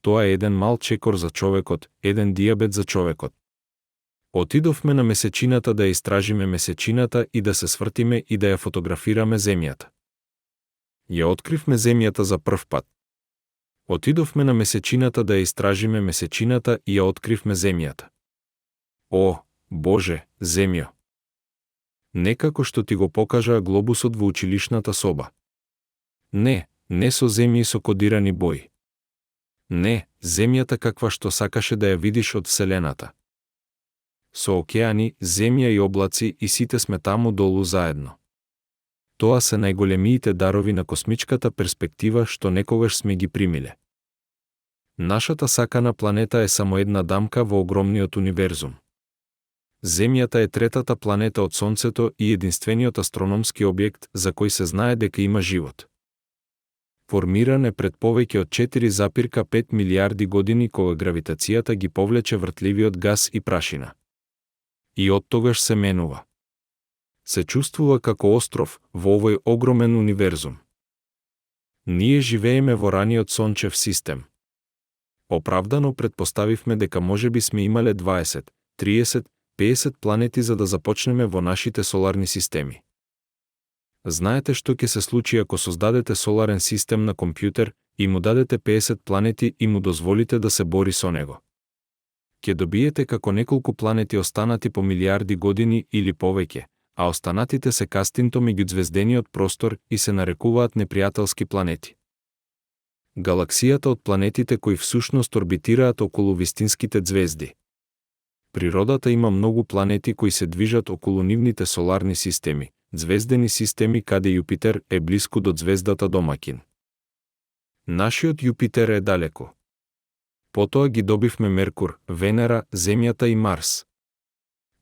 Тоа е еден мал чекор за човекот, еден дијабет за човекот. Отидовме на месечината да ја истражиме месечината и да се свртиме и да ја фотографираме земјата. Ја откривме земјата за прв пат. Отидовме на месечината да ја истражиме месечината и ја откривме земјата. О, Боже, земјо! Не како што ти го покажа глобусот во училишната соба. Не со земји со кодирани бои. Не, земјата каква што сакаше да ја видиш од Вселената. Со океани, земја и облаци и сите сме таму долу заедно. Тоа се најголемиите дарови на космичката перспектива што некогаш сме ги примиле. Нашата сакана планета е само една дамка во огромниот универзум. Земјата е третата планета од Сонцето и единствениот астрономски објект за кој се знае дека има живот. Формиран е пред повеќе од 4,5 милиарди години кога гравитацијата ги повлече вртливиот гас и прашина. И оттогаш се менува. Се чувствува како остров во овој огромен универзум. Ние живееме во раниот сончев систем. Оправдано предпоставивме дека можеби сме имале 20, 30, 50 планети за да започнеме во нашите соларни системи. Знаете што ќе се случи ако создадете соларен систем на компјутер и му дадете 50 планети и му дозволите да се бори со него? Ќе добиете како неколку планети останати по милиарди години или повеќе, а останатите се кастинто меѓузвездениот простор и се нарекуваат непријателски планети. Галаксијата од планетите кои всушност орбитираат околу вистинските ѕвезди. Природата има многу планети кои се движат околу нивните соларни системи, ѕвездени системи каде Јупитер е блиску до ѕвездата домаќин. Нашиот Јупитер е далеко. Потоа ги добивме Меркур, Венера, Земјата и Марс.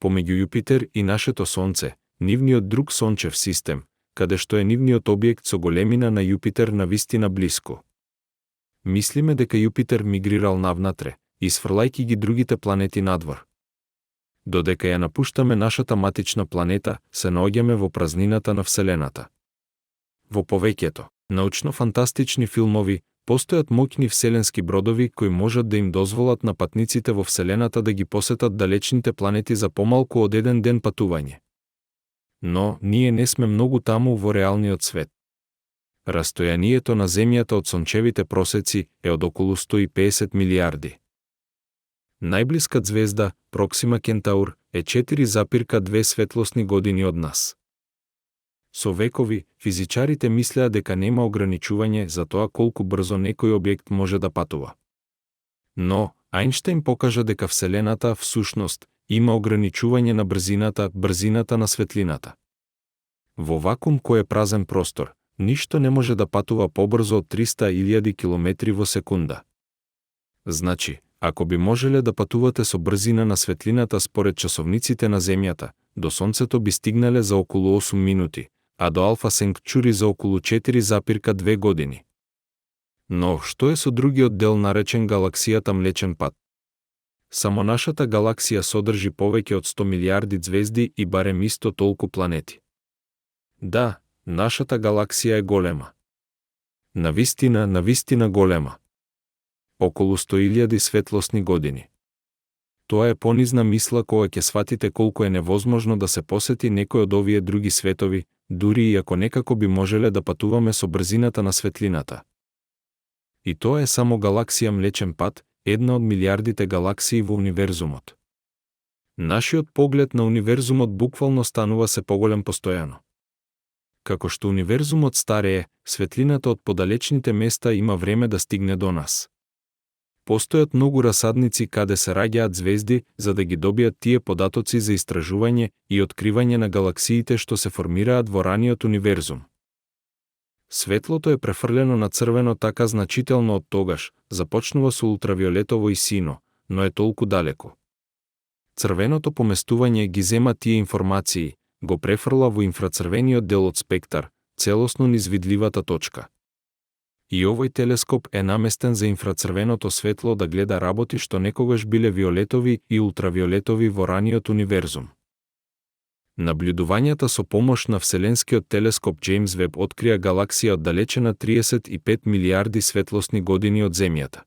Помеѓу Јупитер и нашето Сонце, нивниот друг сончев систем, каде што е нивниот објект со големина на Јупитер навистина блиско. Мислиме дека Јупитер мигрирал навнатре, исфрлајки ги другите планети надвор. Додека ја напуштаме нашата матична планета, се наоѓаме во празнината на Вселената. Во повеќето научно-фантастични филмови постојат моќни вселенски бродови кои можат да им дозволат на патниците во Вселената да ги посетат далечните планети за помалку од еден ден патување. Но ние не сме многу таму во реалниот свет. Растојанието на Земјата од сончевите просеци е од околу 150 милиарди. Најблиска ѕвезда, Проксима Кентаур, е 4,2 светлосни години од нас. Со векови, физичарите мислеа дека нема ограничување за тоа колку брзо некој објект може да патува. Но, Ајнштајн покажа дека Вселената, всушност, има ограничување на брзината на светлината. Во вакуум кој е празен простор, ништо не може да патува побрзо од 300.000 км во секунда. Значи, ако би можеле да патувате со брзина на светлината според часовниците на Земјата, до Сонцето би стигнале за околу 8 минути, а до Алфа Сенгчури за околу 4,2 години. Но, што е со другиот дел наречен галаксијата Млечен пат? Само нашата галаксија содржи повеќе од 100 милиарди ѕвезди и барем исто толку планети. Да, нашата галаксија е голема. Навистина голема. Околу 100.000 светлосни години. Тоа е понизна мисла кога ќе сватите колку е невозможно да се посети некој од овие други светови, дури и ако некако би можеле да патуваме со брзината на светлината. И тоа е само галаксија Млечен пат, една од милиардите галаксии во универзумот. Нашиот поглед на универзумот буквално станува се поголем постојано. Како што универзумот старее, светлината од подалечните места има време да стигне до нас. Постојат многу расадници каде се раѓаат ѕвезди за да ги добијат тие податоци за истражување и откривање на галаксиите што се формираат во раниот универзум. Светлото е префрлено на црвено така значително од тогаш, започнува со ултравиолетово и сино, но е толку далеко. Црвеното поместување ги зема тие информации, го префрла во инфрацрвениот дел од спектар, целосно низ видливата точка. И овој телескоп е наместен за инфрацрвеното светло да гледа работи што некогаш биле виолетови и ултравиолетови во раниот универзум. Наблюдувањата со помош на Вселенскиот телескоп Џејмс Веб открија галаксија оддалечена 35 милиарди светлосни години од Земјата.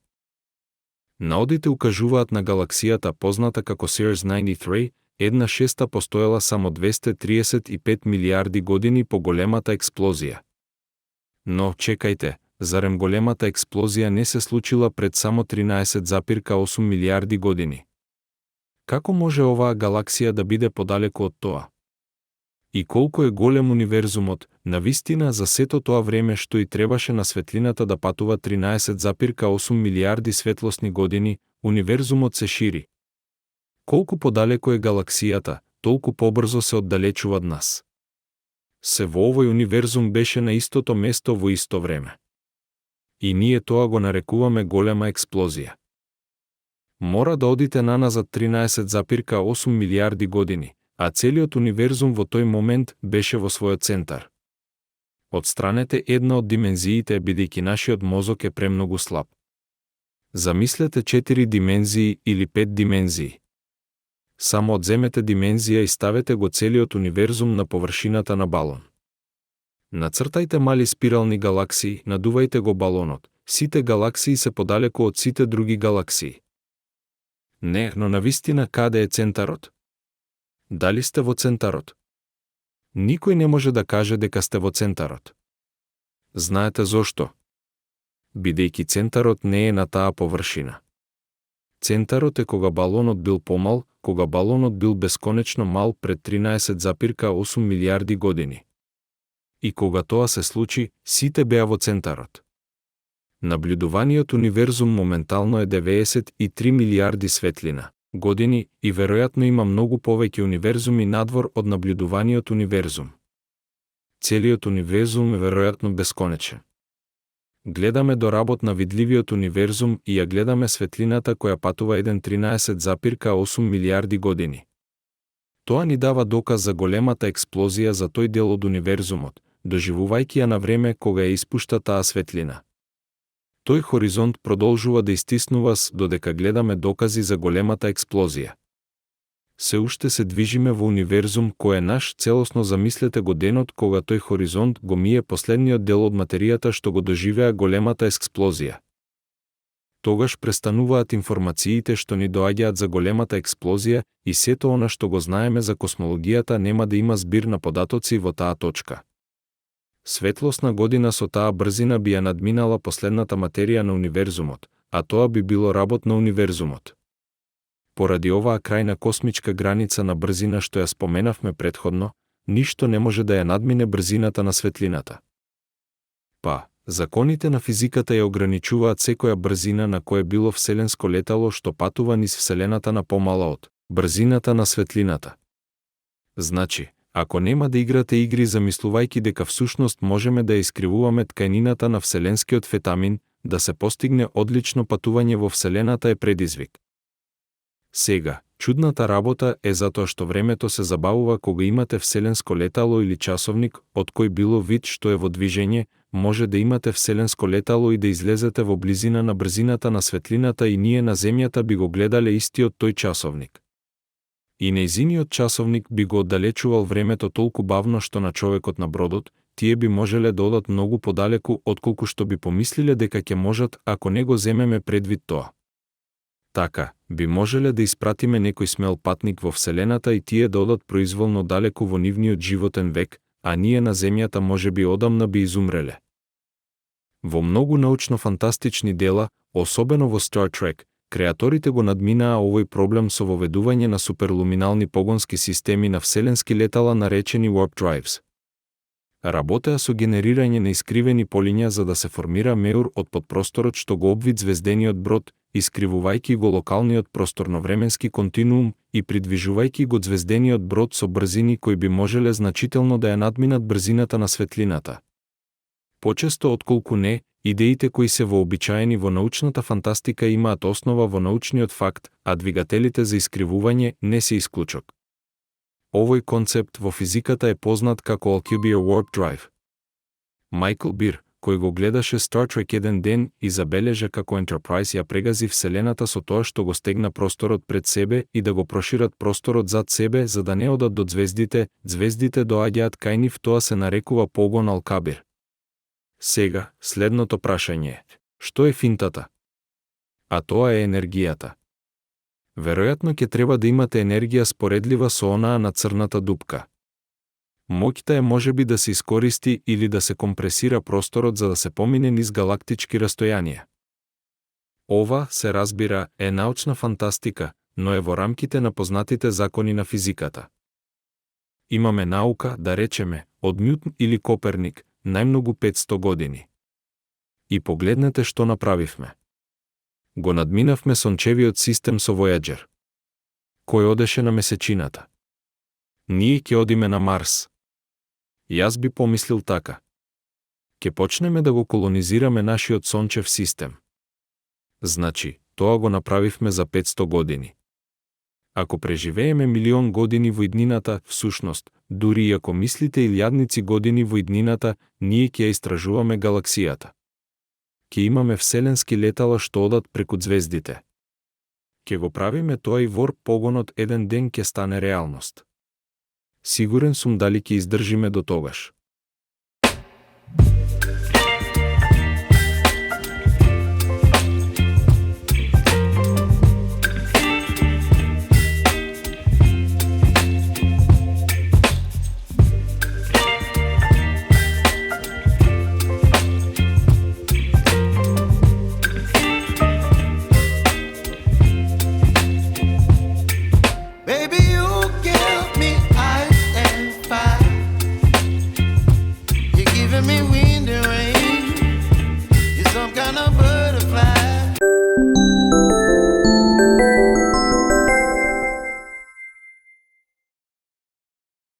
Наодите укажуваат на галаксијата позната како Sirius 93, една шеста постоела само 235 милиарди години по големата експлозија. Но, чекајте, зарем големата експлозија не се случила пред само 13,8 милиарди години? Како може оваа галаксија да биде подалеку од тоа? И колку е голем универзумот, навистина за сето тоа време што и требаше на светлината да патува 13,8 милиарди светлосни години, универзумот се шири. Колку подалеку е галаксијата, толку побрзо се оддалечува од нас. Се во овој универзум беше на истото место во исто време. И ние тоа го нарекуваме голема експлозија. Мора да одите наназад 13,8 милиарди години, а целиот универзум во тој момент беше во својот центар. Отстранете една од димензиите, бидејќи нашиот мозок е премногу слаб. Замислете 4 димензии или 5 димензии. Само одземете димензија и ставете го целиот универзум на површината на балон. Нацртајте мали спирални галаксии, надувајте го балонот. Сите галаксии се подалеку од сите други галаксии. Не, но навистина каде е центарот? Дали сте во центарот? Никој не може да каже дека сте во центарот. Знаете зошто? Бидејќи центарот не е на таа површина. Центарот е кога балонот бил помал, кога балонот бил бесконечно мал пред 13,8 милиарди години. И кога тоа се случи, сите беа во центарот. Наблюдуваниот универзум моментално е 93 милиарди светлина години и веројатно има многу повеќе универзуми надвор од наблюдуваниот универзум. Целиот универзум е веројатно бесконечен. Гледаме до работ на видливиот универзум и ја гледаме светлината која патува 13,8 милиарди години. Тоа ни дава доказ за големата експлозија за тој дел од универзумот, доживувајќи ја на време кога ја испушта таа светлина. Тој хоризонт продолжува да истиснува додека гледаме докази за големата експлозија. Се уште се движиме во универзум кој е наш, целосно замислете го денот кога тој хоризонт го мие последниот дел од материјата што го доживеа големата експлозија. Тогаш престануваат информациите што ни доаѓаат за големата експлозија и сето она што го знаеме за космологијата нема да има збир на податоци во таа точка. Светлосна година со таа брзина би ја надминала последната материја на универзумот, а тоа би било работ на универзумот. Поради оваа крајна космичка граница на брзина што ја споменавме претходно, ништо не може да ја надмине брзината на светлината. Законите на физиката ја ограничуваат секоја брзина на кое било вселенско летало што патува низ Вселената на помала од брзината на светлината. Значи, ако нема да играте игри замислувајќи дека всушност можеме да ја искривуваме тканината на вселенскиот фетамин, да се постигне одлично патување во Вселената е предизвик. Сега, чудната работа е затоа што времето се забавува кога имате вселенско летало или часовник, од кој било вид што е во движење, може да имате вселенско летало и да излезете во близина на брзината на светлината и ние на Земјата би го гледале истиот тој часовник. И нејзиниот часовник би го оддалечувал времето толку бавно што на човекот на бродот, тие би можеле да одат многу подалеку отколку што би помислиле дека ќе можат ако не го земеме предвид тоа. Така, би можеле да испратиме некој смел патник во Вселената и тие да одат произволно далеку во нивниот животен век, а ние на Земјата можеби одамна би изумреле. Во многу научно-фантастични дела, особено во Star Trek, креаторите го надминаа овој проблем со воведување на суперлуминални погонски системи на вселенски летала наречени Warp Drives. Работеа со генерирање на искривени полиња за да се формира меур од подпросторот што го обвид звездениот брод, искривувајќи го локалниот просторно-временски континуум и придвижувајќи го звездениот брод со брзини кои би можеле значително да ја надминат брзината на светлината. Почесто отколку не, идеите кои се вообичаени во научната фантастика имаат основа во научниот факт, а двигателите за искривување не се исклучок. Овој концепт во физиката е познат како Alcubierre Warp Drive. Майкл Бир, кој го гледаше Star Trek еден ден и забележа како Enterprise ја прегази Вселената со тоа што го стегна просторот пред себе и да го прошират просторот зад себе за да не одат до звездите, звездите доаѓаат кај нив, тоа се нарекува погон Алкабир. Сега, следното прашање е, што е финтата? А тоа е енергијата. Веројатно ќе треба да имате енергија споредлива со онаа на црната дупка. Моќта е можеби да се искористи или да се компресира просторот за да се помине низ галактички растојанија. Ова, се разбира, е научна фантастика, но е во рамките на познатите закони на физиката. Имаме наука, да речеме, од Њутон или Коперник, најмногу 500 години. И погледнете што направивме. Го надминавме сончевиот систем со Voyager. Кој одеше на месечината? Ние ќе одиме на Марс. Јас би помислил така. Ќе почнеме да го колонизираме нашиот сончев систем. Значи, тоа го направивме за 500 години. Ако преживееме милион години во иднината, всушност, дури и ако мислите илјадници години во иднината, ние ќе ја истражуваме галаксијата. Ќе имаме вселенски летала што одат преку звездите. Ќе го правиме тоа и Warp погонот еден ден ќе стане реалност. Сигурен сум дали ќе издржиме до тогаш.